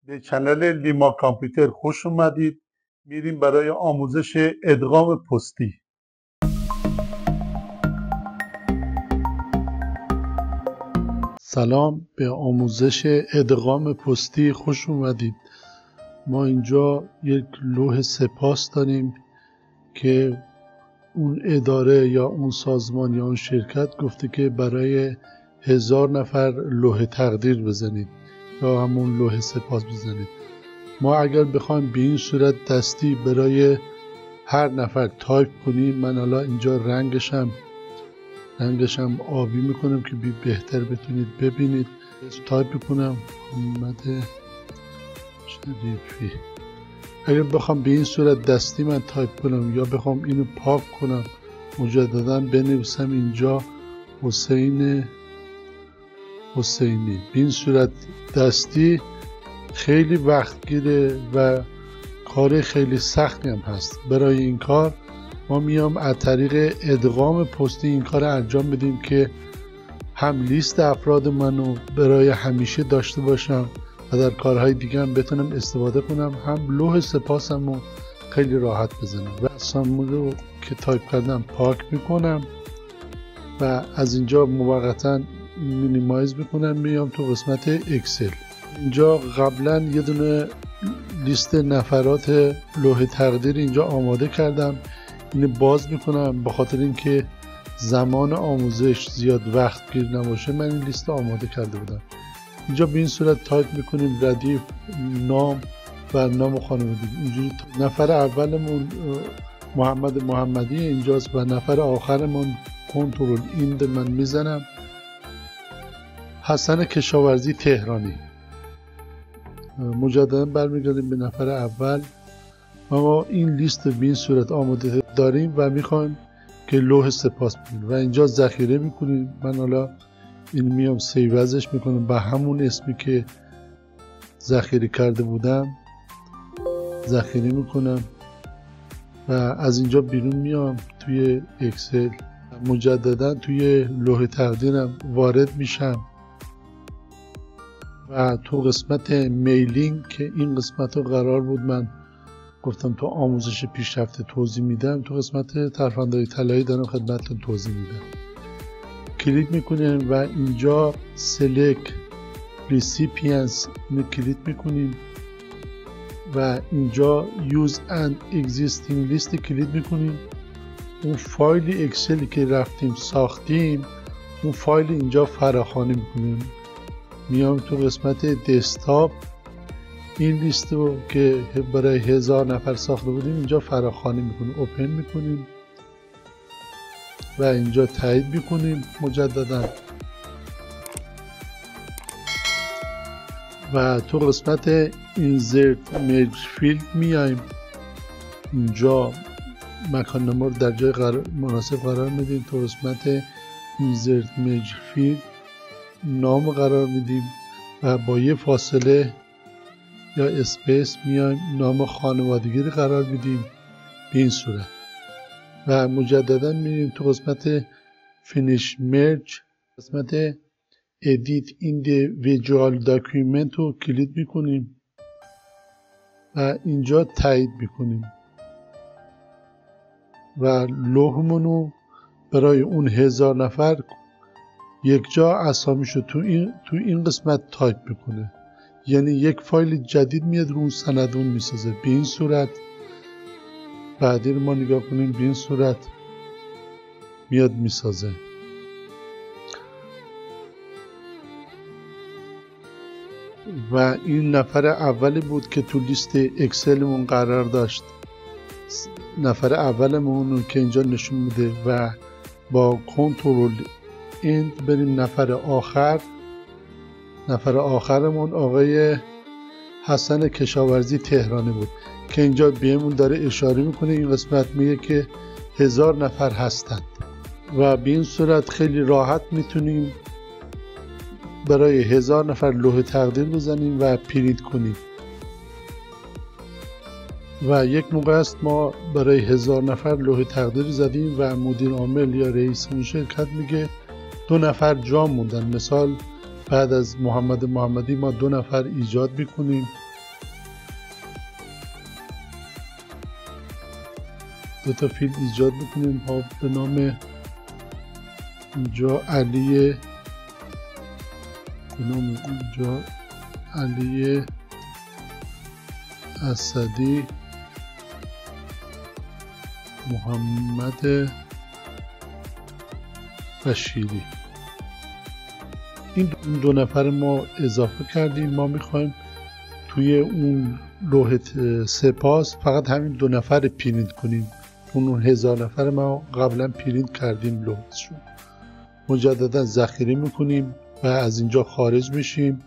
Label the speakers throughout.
Speaker 1: به کانال لیما کامپیوتر خوش اومدید. میریم برای آموزش ادغام پستی. سلام، به آموزش ادغام پستی خوش اومدید. ما اینجا یک لوح سپاس داریم که اون اداره یا اون سازمان یا اون شرکت گفته که برای 1000 نفر لوح تقدیر بزنید یا همون لوح سپاس بزنید. ما اگر بخوایم به این صورت دستی برای هر نفر تایپ کنیم، من حالا اینجا رنگشم آبی میکنم که بهتر بتونید ببینید. تایپ کنم محمد شریفی. اگر بخوام به این صورت دستی من تایپ کنم یا بخوام اینو پاک کنم مجددا بنویسم اینجا حسین حسینی، به این صورت دستی خیلی وقت گیره و کار خیلی سختی هم هست. برای این کار ما میام از طریق ادغام پستی این کار انجام بدیم که هم لیست افراد منو برای همیشه داشته باشم و در کارهای دیگه هم بتونم استفاده کنم، هم لوح سپاسم رو خیلی راحت بزنم. و اسامی رو که تایپ کردم پاک میکنم و از اینجا موقتا مینیمایز میکنم، میام تو قسمت اکسل. اینجا قبلا یه دونه لیست نفرات لوح تقدیر اینجا آماده کردم، اینو باز میکنم به خاطر اینکه زمان آموزش زیاد وقت گیر نباشه. من این لیست آماده کرده بودم. اینجا به این صورت تایپ میکنیم ردیف، نام و نام خانوادگی. اینجوری نفر اولمون محمد محمدی اینجاست و نفر آخرمون کنترل ایند من میزنم حسن کشاورزی تهرانی. مجددا برمیگردیم به نفر اول. ما این لیست به این صورت آماده داریم و میخوایم که لوح سپاس بگیریم و اینجا ذخیره میکنیم. من حالا این میام سیوزش میکنم به همون اسمی که ذخیره کرده بودم، ذخیره میکنم و از اینجا بیرون میام توی اکسل. مجددا توی لوح تقدیرم وارد میشم و تو قسمت میلینگ که این قسمت رو قرار بود من گفتم تو آموزش پیشرفته توضیح میدم، تو قسمت ترفندهای طلایی دارم خدمتتون توضیح میدم. کلیک میکنیم و اینجا select recipients اینو کلیک میکنیم و اینجا use an existing list کلیک میکنیم. اون فایل اکسلی که رفتیم ساختیم اون فایل اینجا فراخوانی میکنیم. میام تو قسمت دسکتاپ این لیست رو که برای 1000 نفر ساخته بودیم اینجا فراخوانی میکنیم، اوپن میکنیم و اینجا تایید میکنیم مجددا و تو قسمت insert merge field میایم. اینجا مکان نما رو در جای مناسب قرار میدیم. تو قسمت insert merge field نام قرار میدیم و با یه فاصله یا اسپیس میایم نام خانوادگی رو قرار میدیم به این صورت و مجددا میریم تو قسمت finish merge، قسمت edit individual document رو کلیک میکنیم و اینجا تایید میکنیم و لوحمون رو برای اون 1000 نفر یک جا اسامیشو تو این قسمت تایپ میکنه، یعنی یک فایل جدید میاد رو اون سند اون میسازه به این صورت. بعدی رو ما نگاه کنیم به این صورت میاد میسازه. و این نفر اولی بود که تو لیست اکسلمون قرار داشت، نفر اولمون که اینجا نشون میده و با کنترل ایند بریم نفر آخر. نفر آخرمون آقای حسن کشاورزی تهرانی بود که اینجا بهمون داره اشاره میکنه. این قسمت میگه که 1000 نفر هستند و به این صورت خیلی راحت میتونیم برای 1000 نفر لوح تقدیر بزنیم و پرینت کنیم. و یک موقع است ما برای 1000 نفر لوح تقدیر زدیم و مدیر عامل یا رئیس اون شرکت میگه 2 نفر جا موندن. مثال بعد از محمد محمدی ما 2 نفر ایجاد میکنیم دو تا فیلد ایجاد میکنیم به نام اینجا علی، به نام اینجا علی اسدی، محمد بشیری. این دو نفر ما اضافه کردیم. ما میخوایم توی اون لوح سپاس فقط همین دو نفر پرینت کنیم. اون 1000 نفر ما قبلا پرینت کردیم لوحشون. مجددا ذخیره میکنیم و از اینجا خارج میشیم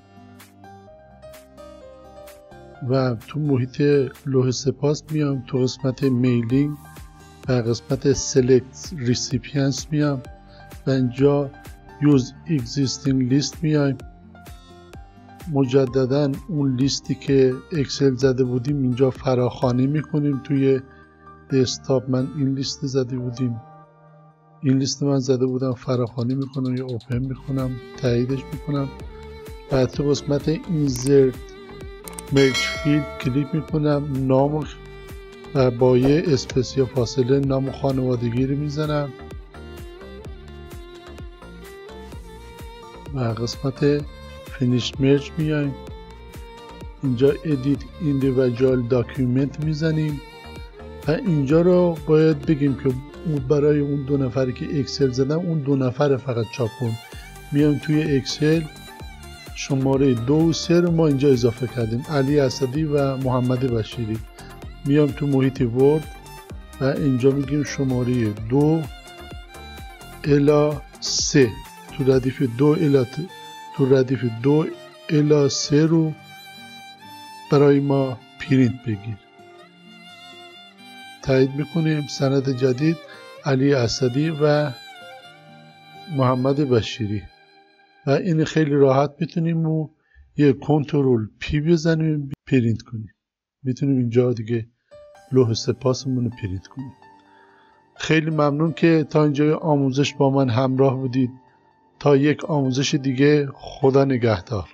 Speaker 1: و تو محیط لوح سپاس میام، تو قسمت میلینگ و قسمت سلکت ریسیپینس میام و اینجا یوز اگزیستینگ لیست میایم. مجددا اون لیستی که اکسل زده بودیم اینجا فراخوانی میکنیم. توی دسکتاپ من این لیست زده بودیم، این لیست من زده بودم، فراخوانی میکنم یا اوپن میکنم، تاییدش میکنم. بعد تو قسمت اینسرت مرج فیلد کلیک میکنم، نام و با یه اسپیس یا فاصله نام خانوادگی رو میزنم و قسمت فینیش مرج میایم. اینجا ادیت ایندیویدوال داکیومنت میزنیم و اینجا رو باید بگیم که برای اون دو نفری که اکسل زدم اون دو نفر فقط چاپ کن. میایم توی اکسل شماره 2 و 3 رو ما اینجا اضافه کردیم، علی اسدی و محمد بشیری. میام تو محیط ورد و اینجا میگیم شماره 2 الی 3 تو ردیف 2 الی 3 رو برای ما پرینت بگیر. تایید میکنیم. سند جدید علی اسدی و محمد بشیری و این خیلی راحت میتونیم و یه کنترل پی بزنیم پرینت کنیم. میتونیم اینجا دیگه لوح سپاسمون رو پرینت کنیم. خیلی ممنون که تا اینجای آموزش با من همراه بودید. تا یک آموزش دیگه، خدا نگهدار.